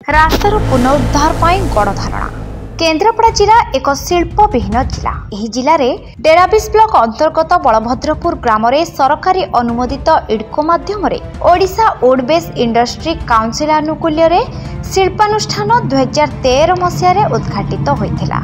रास्तार पुनरुद्धार गणधारणा। केन्द्रापड़ा जिला एक शिल्पविहीन जिला। यह जिले में डेराबिस ब्लॉक अंतर्गत बलभद्रपुर ग्राम में सरकारी अनुमोदित इडको माध्यम ओडिशा वुडबेस इंडस्ट्री काउंसिल आनुकूल्य शिल्पानुष्ठान 2013 मसीह उद्घाटित होता।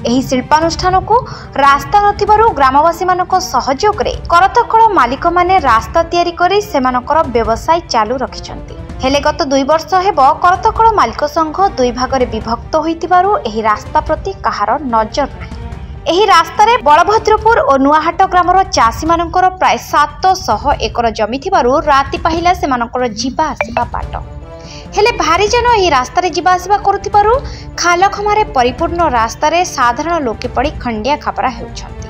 ଏହି ଶିଳ୍ପାନୁଷ୍ଠାନକୁ ରାସ୍ତା ନଥିବାରୁ ଗ୍ରାମବାସୀମାନଙ୍କ ସହଯୋଗରେ କରତକଳ ମାଲିକମାନେ ରାସ୍ତା ତିଆରି କରି ସେମାନଙ୍କର ବ୍ୟବସାୟ ଚାଲୁ ରଖିଛନ୍ତି। ହେଲେ ଗତ 2 ବର୍ଷ ହେବ କରତକଳ ମାଲିକ ସଂଘ ଦୁଇ ଭାଗରେ ବିଭକ୍ତ ହୋଇଥିବାରୁ ଏହି ରାସ୍ତା ପ୍ରତି କାହାର ନଜର ନାହିଁ। ଏହି ରାସ୍ତାରେ ବଳଭଦ୍ରପୁର ଓ ନୂଆହାଟ ଗ୍ରାମର ଚାଷୀମାନଙ୍କର ପ୍ରାୟ 700 ଏକର ଜମି ଥିବାରୁ ରାତି ପାହିଲା ସେମାନଙ୍କର ଯିବା ଆସିବା ବାଟ। हेले भारी जन यह रास्तार जीवा आसवा करुथिबारु खालखमारे परिपूर्ण रास्तार साधारण लोके पड़ी खंडिया खापरा हेउछंती।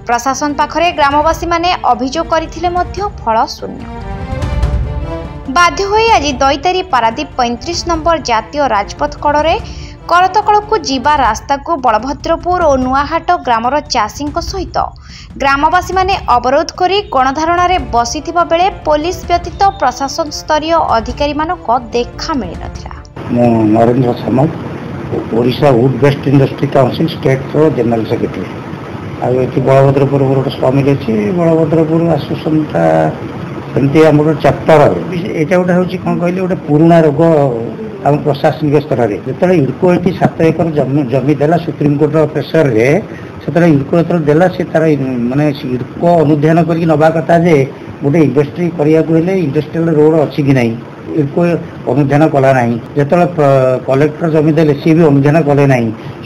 प्रशासन पाखरे ग्रामवासी माने अभियोग करथिले मध्य फल शून्य। बाध्य होई आज दैतारी पारादीप 35 नंबर जातीय राजपथ कड़े करतकल को जीवा रास्ता को बलभद्रपुर और नुआहाट ग्रामर चाषी सहित ग्रामवासी माने अवरोध करी गणधारणा बसिथिबा बेले पुलिस व्यतीत प्रशासन स्तरीय अधिकारी मानक देखा मिल नथिला। Narendra Samal Odisha wood based industry council state general secretary आती बलभद्रपुर गोटे स्वामी अच्छी बलभद्रपुर आसोसिएशनटा एमती आम चैप्टर यहाँ गोटे हूँ कौन कहले गोटे पुराणा रोग आम प्रशासनिक स्तर में जो इडको ये 7 एकर जमी देला सुप्रीमकोर्ट प्रेसर रे से इडको जो देला से तार माने इडको अनुधान करके नवा कथा जे गोटे इंडस्ट्री करने इंडस्ट्रियल रोड अच्छी कि नहीं इडको अनुधान कला ना जो कलेक्टर जमी देले सी भी अनुधान कले ना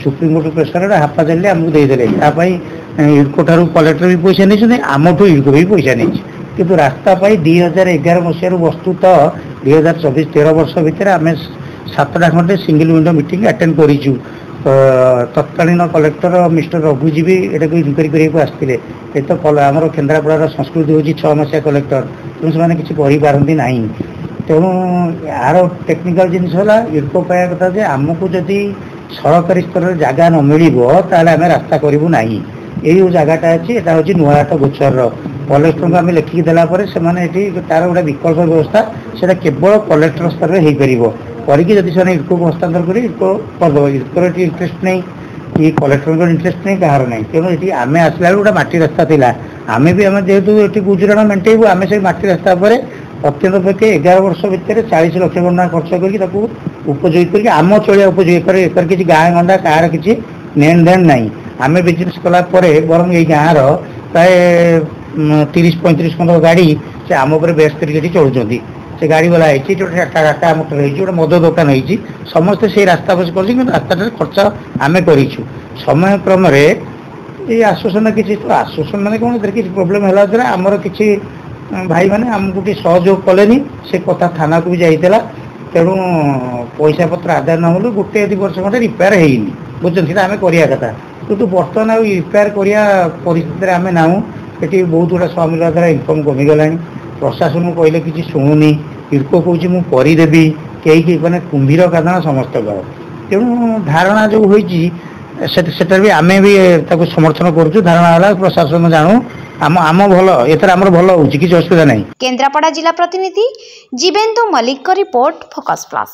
सुप्रीमकोर्ट प्रेसर हाफा देले आमको देदेले इडको ठार कलेक्टर भी पैसा नहीं आमठू इडको भी पैसा नहीं किंतु रास्ता 2011 मसीह वस्तुत 2024-13 वर्ष भितर आम 7टा खंडे सिंगल विंडो मीटिंग अटेंड करूँ। तत्कालीन कलेक्टर मिस्टर रघुजी भी यहाँ इनक्वारी करने आसते ये तो आम केन्द्रापड़ा संस्कृति हूँ 6 मसीहा कलेक्टर तेणु से किसी पारती ना तेणु यार टेक्निकल जिनस इडको पाया कथा जे आमको जदि सरकारी स्तर में जगह न मिल आम रास्ता करूँ ना यही जगहटा अच्छी यहाँ हूँ नुआहाट गोचर कलेक्टर को आम लिखिकी देलापर से तार गोटे विकल्प व्यवस्था से केवल कलेक्टर स्तर में हो पार करके जब से इडको को हस्तांतर कर इडको करदे इडकोर इंटरेस्ट नहीं कि कलेक्टर इंटरेस्ट नहीं कहार नहीं तेणु ये आम आसला गोटे मटी रास्ता था आम भी आम जेहेतु ये गुजराण मेटेबू आम से मटी रास्ता पर अत्यंत पक्षे 11 वर्ष भितर 40 लाख टका खर्च करके उपयोगी करके आम चलिया उपयोगी एक किसी गाँ गंडा कार किसी लेन देन ना आम बिजनेस कलापर बर ये गाँव प्राय 30-35 खंड गाड़ी से आम उपर बेस करके चलुँच से गाड़ी वाला है जो टाटा मोटर है गोटे मद दुकान है समस्ते से रास्ता बस कर रास्ता खर्च आम करूँ समय क्रम ये आश्वासन किसी तो आश्वासन मैंने कौन किसी प्रोब्लेम है आमर किसी भाई मैंने आमको सहयोग कले से कथा थाना को भी जाइला तेणु पैसा पत्र आदाय न हो गोटे 2 वर्ष खंडे रिपेयर होनी बुझे आम करा कथा कितु बर्तमान आ रिपेयर करा परिस्थिति आम ना ये बहुत गुड़ा स्वामी द्वारा इनकम कमिगला प्रशासन को कहले किसी शुणुनी इडको कौच मुदेवी कई मैंने कुंभीर कारण समस्त तेणु धारणा जो होती भी आम भी समर्थन करुँ धारणा है प्रशासन जानू आम आम भल एथर आम भल हो किसी असुविधा नहीं। केन्द्रापड़ा जिला प्रतिनिधि जीवेन्दु मल्लिक रिपोर्ट फोकस प्लस।